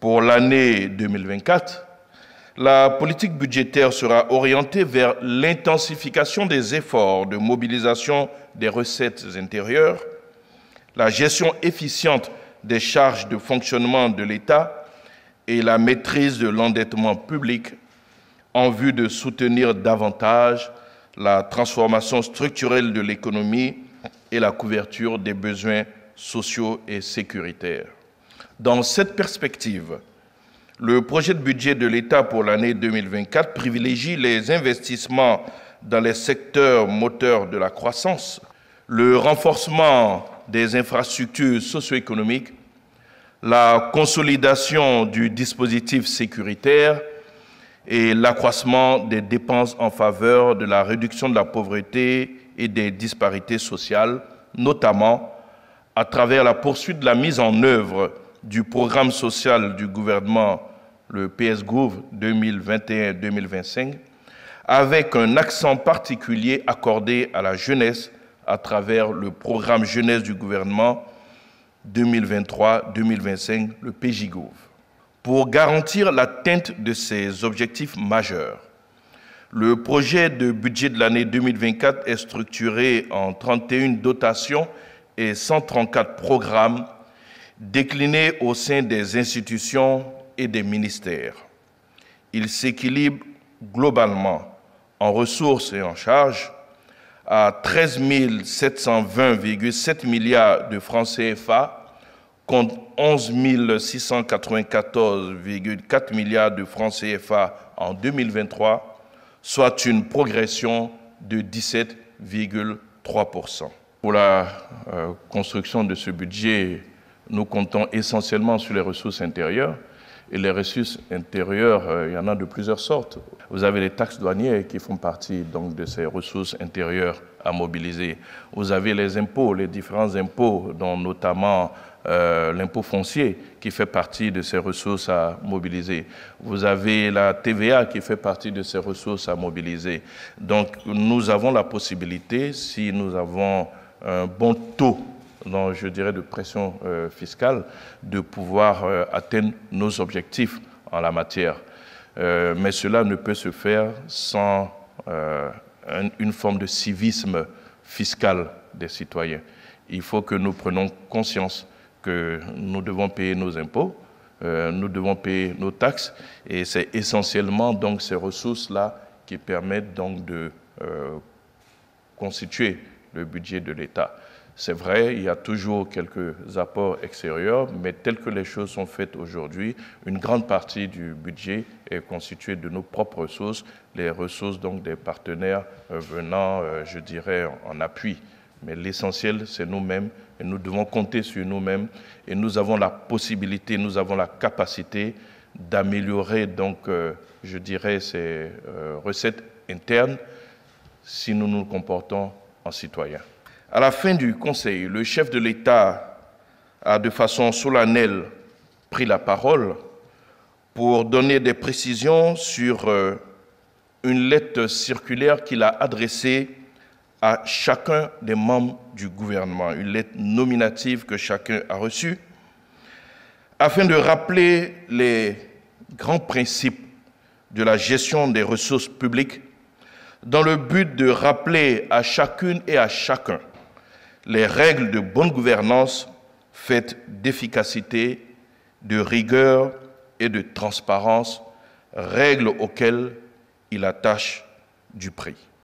Pour l'année 2024, la politique budgétaire sera orientée vers l'intensification des efforts de mobilisation des recettes intérieures, la gestion efficiente des charges de fonctionnement de l'État et la maîtrise de l'endettement public en vue de soutenir davantage la transformation structurelle de l'économie et la couverture des besoins sociaux et sécuritaires. Dans cette perspective, le projet de budget de l'État pour l'année 2024 privilégie les investissements dans les secteurs moteurs de la croissance, le renforcement des infrastructures socio-économiques, la consolidation du dispositif sécuritaire et l'accroissement des dépenses en faveur de la réduction de la pauvreté et des disparités sociales, notamment à travers la poursuite de la mise en œuvre du programme social du gouvernement, le PS-Gouv 2021-2025, avec un accent particulier accordé à la jeunesse à travers le programme jeunesse du gouvernement 2023-2025, le PJ-Gouv. Pour garantir l'atteinte de ces objectifs majeurs, le projet de budget de l'année 2024 est structuré en 31 dotations et 134 programmes déclinés au sein des institutions et des ministères. Il s'équilibre globalement en ressources et en charges à 13 720,7 milliards de francs CFA contre 11 694,4 milliards de francs CFA en 2023, soit une progression de 17,3%. Pour la construction de ce budget, nous comptons essentiellement sur les ressources intérieures. Et les ressources intérieures, il y en a de plusieurs sortes. Vous avez les taxes douanières qui font partie donc, de ces ressources intérieures à mobiliser. Vous avez les impôts, les différents impôts, dont notamment l'impôt foncier qui fait partie de ces ressources à mobiliser. Vous avez la TVA qui fait partie de ces ressources à mobiliser. Donc nous avons la possibilité, si nous avons un bon taux je dirais, de pression fiscale, de pouvoir atteindre nos objectifs en la matière. Mais cela ne peut se faire sans une forme de civisme fiscal des citoyens. Il faut que nous prenions conscience que nous devons payer nos impôts, nous devons payer nos taxes, et c'est essentiellement donc ces ressources-là qui permettent donc de constituer le budget de l'État. C'est vrai, il y a toujours quelques apports extérieurs, mais telles que les choses sont faites aujourd'hui, une grande partie du budget est constituée de nos propres ressources, les ressources donc des partenaires venant, je dirais, en appui. Mais l'essentiel, c'est nous-mêmes, et nous devons compter sur nous-mêmes, et nous avons la possibilité, nous avons la capacité d'améliorer donc, je dirais, ces recettes internes si nous nous comportons en citoyens. À la fin du Conseil, le chef de l'État a de façon solennelle pris la parole pour donner des précisions sur une lettre circulaire qu'il a adressée à chacun des membres du gouvernement, une lettre nominative que chacun a reçue, afin de rappeler les grands principes de la gestion des ressources publiques dans le but de rappeler à chacune et à chacun les règles de bonne gouvernance faites d'efficacité, de rigueur et de transparence, règles auxquelles il attache du prix.